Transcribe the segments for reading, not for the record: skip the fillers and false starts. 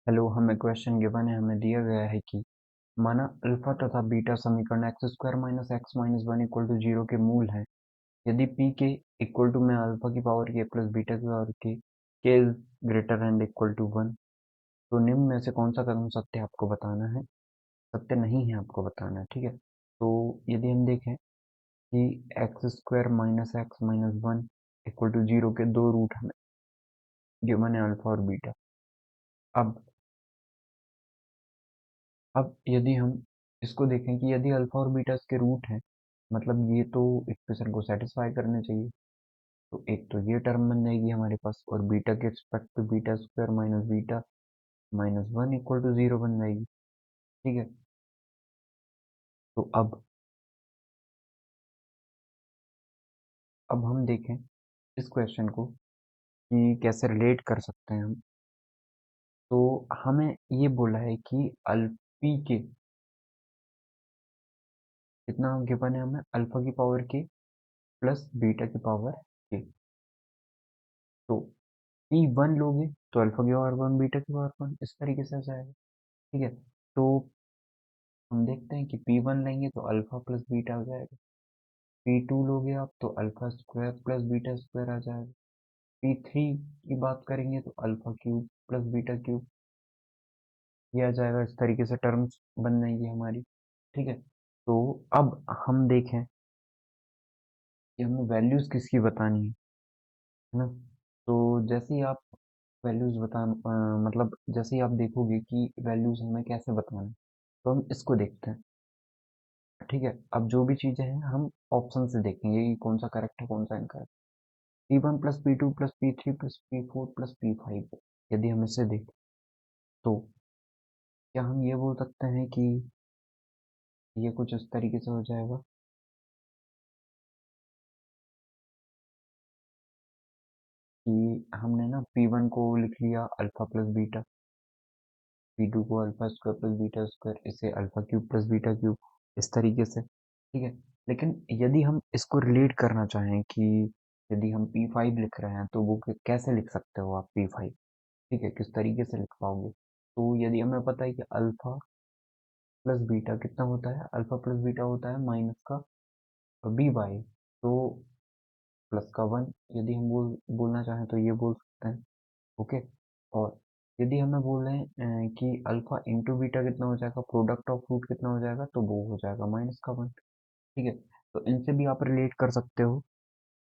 Hello, हमें question given है, हमें दिया गया है कि माना अल्फा तथा बीटा समीकरण x square minus x minus one equal to zero के मूल हैं। यदि पी के इक्वल टू में अल्फा की पावर के प्लस बीटा की पावर के is greater and equal to one, तो निम्न में से कौन सा कदम सत्य आपको बताना है, सत्य नहीं है आपको बताना है। ठीक है, तो यदि हम देखें कि x square minus x minus one equal to zero के दो रूट हमें गिवन है, अल्फा और बीटा। अब अब यदि हम इसको देखें कि यदि अल्फा और बीटा इसके रूट हैं, मतलब ये तो इक्वेशन को सेटिस्फाई करने चाहिए। तो एक तो ये टर्म बन जाएगी हमारे पास, और बीटा के रिस्पेक्ट पे beta square minus beta minus one equal to zero बन जाएगी। ठीक है, तो अब हम देखें इस क्वेश्चन को कि कैसे रिलेट कर सकते हैं हम। तो हमें ये बोला है कि पी के कितना गिवन है, हमें अल्फा की पावर के प्लस बीटा की पावर के। तो पी वन लोगे तो अल्फा की पावर वन बीटा की पावर वन, इस तरीके से आ जाएगा। ठीक है, तो हम देखते हैं कि पी वन लेंगे तो अल्फा प्लस बीटा आ जाएगा। पी टू लोगे आप तो alpha square plus beta square आ जाएगा। पी थ्री की बात करेंगे तो alpha cube plus beta cube, ये आ जाएगा। इस तरीके से टर्म्स बन जाएंगी हमारी। ठीक है, तो अब हम देखें कि हमें वैल्यूज किसकी बतानी है ना। तो जैसे ही आप वैल्यूज मतलब जैसे ही आप देखोगे कि वैल्यूज हमें कैसे बताना है, तो हम इसको देखते हैं। ठीक है, अब जो भी चीजें हैं हम ऑप्शन से देखेंगे कि कौन सा करेक्ट है कौन सा incorrect. P one plus P two plus P three plus P four plus P five, यदि हम इसे देखें तो क्या हम ये बोल सकते हैं कि ये कुछ इस तरीके से हो जाएगा कि हमने ना पी वन को लिख लिया alpha plus beta, P two को alpha square plus beta square, इसे alpha cube plus beta cube, इस तरीके से। ठीक है, लेकिन यदि हम इसको रिलेट करना चाहें कि यदि हम पी फाइव लिख रहे हैं तो वो कैसे लिख सकते हो आप पी फाइव। ठीक है, किस तरीके से लिख पाओगे। तो यदि हमें पता है कि अल्फा प्लस बीटा कितना होता है, अल्फा प्लस बीटा होता है माइनस का बी बाई, तो प्लस का वन, यदि हम बोलना चाहें तो ये बोल सकते हैं। ओके, और यदि हमें बोल रहे हैं कि अल्फा इंटू बीटा कितना हो जाएगा, प्रोडक्ट ऑफ रूट कितना हो जाएगा, तो वो हो जाएगा माइनस का वन। ठीक है, तो इनसे भी आप रिलेट कर सकते हो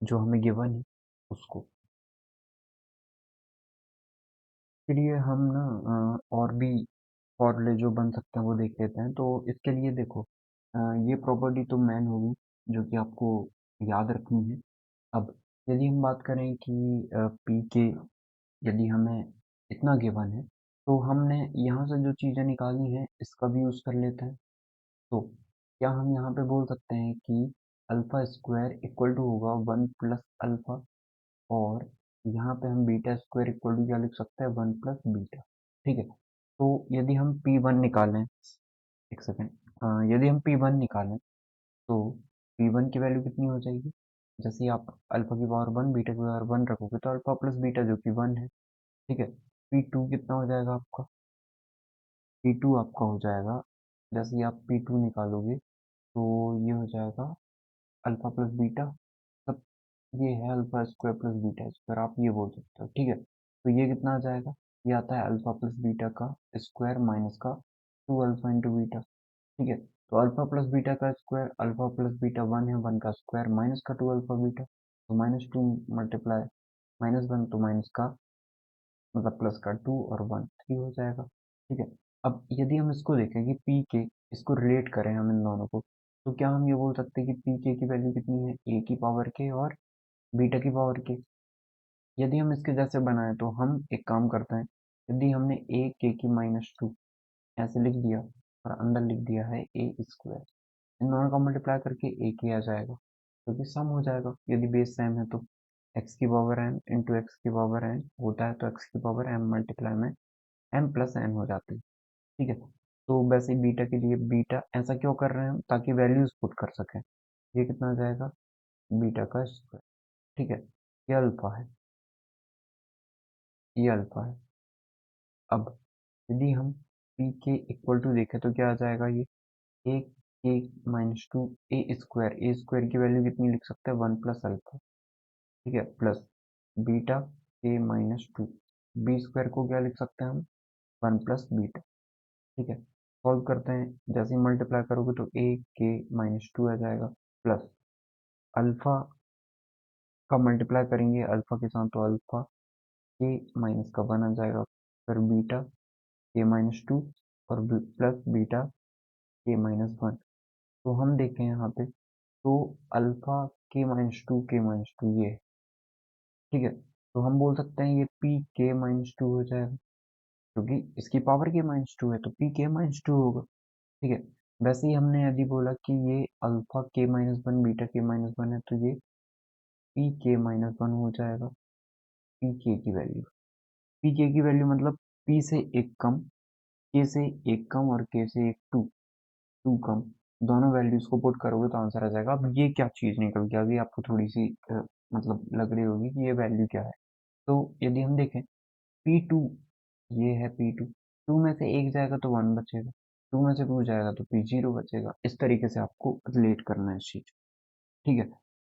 जो हमें गिवन है उसको। फिर ये हम ना और भी फॉर्मूले जो बन सकते हैं वो देख लेते हैं। तो इसके लिए देखो, ये प्रॉपर्टी तो मैन होगी जो कि आपको याद रखनी है। अब यदि हम बात करें कि पी के यदि हमें इतना गिवन है, तो हमने यहाँ से जो चीज़ें निकाली हैं इसका भी यूज़ कर लेते हैं। तो क्या हम यहाँ पे बोल सकते हैं कि अल्फा स्क्वायर इक्वल टू होगा वन प्लस अल्फा, और यहाँ पे हम बीटा स्क्वायर इक्वल टू क्या लिख सकते हैं, वन प्लस बीटा। ठीक है, तो यदि हम पी वन निकालें, एक सेकेंड, यदि हम पी वन निकालें तो पी वन की वैल्यू कितनी हो जाएगी। जैसे ही आप अल्फा की पावर वन बीटा की पावर वन रखोगे तो अल्फा प्लस बीटा जो कि वन है। ठीक है, पी टू कितना हो जाएगा आपका, पी टू आपका हो जाएगा, जैसे ही आप पी टू निकालोगे तो ये हो जाएगा अल्फा प्लस बीटा, तब ये है alpha square plus beta square, आप ये बोल सकते हो। ठीक है, तो ये कितना आ जाएगा, ये आता है अल्फा प्लस बीटा का स्क्वायर माइनस का टू अल्फा इंटू बीटा। ठीक है, तो अल्फा प्लस बीटा का square, alpha plus beta one है, वन का स्क्वायर माइनस का टू अल्फा बीटा, तो minus two multiply minus one, तो माइनस का मतलब प्लस का टू और वन थ्री हो जाएगा। ठीक है, अब यदि हम इसको देखें कि पी के, इसको रिलेट करें हम इन दोनों को, तो क्या हम ये बोल सकते हैं कि पी के की वैल्यू कितनी है, ए की पावर के और बीटा की पावर के। यदि हम इसके जैसे बनाए तो हम एक काम करते हैं, यदि हमने ए के की माइनस टू ऐसे लिख दिया और अंदर लिख दिया है ए स्क्वायर, इन दोनों का मल्टीप्लाई करके ए के आ जाएगा, क्योंकि सम हो जाएगा यदि बेस सेम है तो। एक्स की पावर एन इंटू एक्स की पावर एन होता है, तो एक्स की पावर एम मल्टीप्लाई में एम प्लस एन हो जाती है। ठीक है, तो वैसे ही बीटा के लिए बीटा ऐसा क्यों कर रहे हैं हम, ताकि वैल्यूज पुट कर सकें। ये कितना आ जाएगा, बीटा का स्क्वायर। ठीक है, ये अल्फा है, ये अल्फा है। अब यदि हम पी के इक्वल टू देखें तो क्या आ जाएगा ये ए के माइनस टू ए स्क्वायर की वैल्यू कितनी लिख सकते हैं 1 + अल्फा, ठीक है, प्लस बीटा के माइनस टू, बी स्क्वायर को क्या लिख सकते हैं हम 1 + बीटा, ठीक है। सॉल्व करते हैं, जैसे ही मल्टीप्लाई करोगे तो ए के माइनस टू आ जाएगा, प्लस अल्फा का मल्टीप्लाई करेंगे अल्फा के साथ तो अल्फा के माइनस का 1 आ जाएगा, फिर बीटा के माइनस टू और प्लस बीटा के माइनस 1। तो हम देखें यहाँ पे तो अल्फा के माइनस टू ये है, ठीक है। तो हम बोल सकते हैं ये पी के माइनस टू हो जाएगा, क्योंकि इसकी पावर के माइनस टू है तो पी के माइनस टू होगा, ठीक है। वैसे ही हमने यदि बोला कि ये अल्फा के माइनस वन बीटा के माइनस वन है तो ये पी के माइनस वन हो जाएगा, पी के की वैल्यू, पी के की वैल्यू मतलब पी से एक कम, के से एक कम और के से एक टू, टू कम, दोनों वैल्यूज को पुट करोगे तो आंसर आ जाएगा। अब ये क्या चीज निकल के आ गई आपको थोड़ी सी मतलब लग रही होगी कि ये वैल्यू क्या है। तो यदि हम देखें पी टू, ये है पी टू, टू में से एक जाएगा तो वन बचेगा, टू में से टू जाएगा तो पी जीरो बचेगा, इस तरीके से आपको रिलेट करना है इस चीज, ठीक है।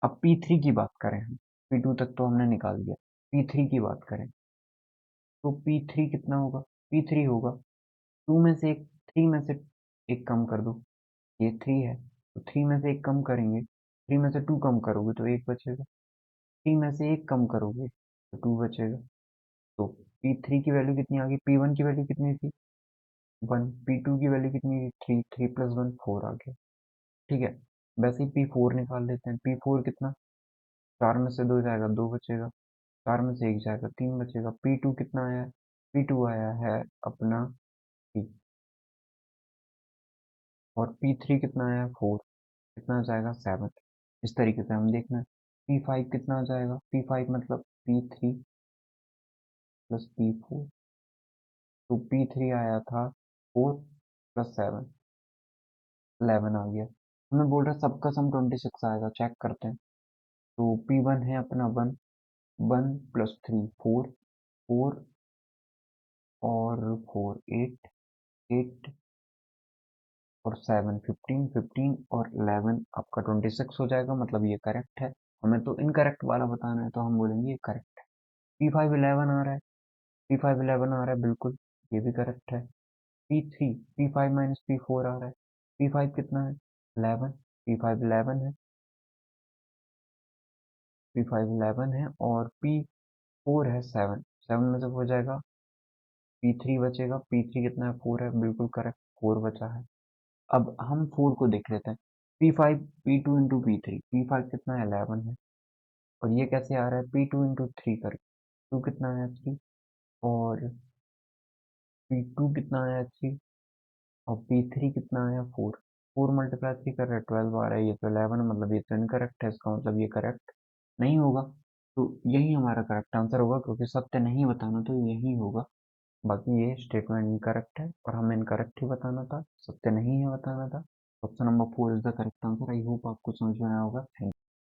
अब पी थ्री की बात करें हम, पी टू तक तो हमने निकाल दिया, पी थ्री की बात करें तो पी थ्री कितना होगा, पी थ्री होगा टू में से एक, थ्री में से एक कम कर दो, ये थ्री है तो थ्री में से एक कम करेंगे, थ्री में से टू कम करोगे तो एक बचेगा, थ्री में से एक कम करोगे तो टू बचेगा। तो पी थ्री की वैल्यू कितनी आ गई, पी वन की वैल्यू कितनी थी वन, पी टू की वैल्यू कितनी थी three, three plus one four आ गया, ठीक है। वैसे ही पी फोर निकाल लेते हैं, पी फोर कितना, चार में से दो जाएगा दो बचेगा, चार में से एक जाएगा तीन बचेगा, पी टू कितना आया है, पी टू आया है अपना थ्री, और पी थ्री कितना आया है फोर, कितना आ जाएगा सेवन। इस तरीके से हम देखना है पी फाइव कितना आ जाएगा, पी फाइव मतलब P three plus P four, तो पी थ्री आया था फोर प्लस सेवन, 11 आ गया। हमें बोल रहा है सबका सम 26 आएगा, चेक करते हैं। तो पी वन है अपना one, one plus three four, four और फोर एट, एट और सेवन फिफ्टीन, फिफ्टीन और 11 आपका 26 हो जाएगा, मतलब ये करेक्ट है। हमें तो इनकरेक्ट वाला बताना है तो हम बोलेंगे ये करेक्ट है। पी फाइव 11 आ रहा है, पी फाइव 11 आ रहा है बिल्कुल, ये भी करेक्ट है। P three, P five minus P four आ रहा है, पी फाइव कितना है 11, पी फाइव 11 है, पी फाइव 11 है और पी फोर है सेवन, सेवन में से हो जाएगा पी थ्री बचेगा, पी थ्री कितना है फोर है, बिल्कुल करेक्ट फोर बचा है। अब हम फोर को देख लेते हैं, P five P two into P three, P five कितना है 11 है, और ये कैसे आ रहा है पी टू इंटू थ्री करके, टू कितना है थ्री, और पी टू कितना है थ्री, और पी थ्री कितना आया फोर, फोर मल्टीप्लाई थ्री कर रहे हैं 12 आ रहा है, ये तो 11 मतलब ये तो इनकरेक्ट है, इसका मतलब ये करेक्ट नहीं होगा। तो यही हमारा करेक्ट आंसर होगा, क्योंकि सत्य नहीं बताना तो यही होगा। बाकी ये स्टेटमेंट इनकरेक्ट है और हमें इनकरेक्ट ही बताना था, सत्य नहीं है बताना था। Option number four is the correct answer. I hope आपको समझ में आया होगा। Thank you.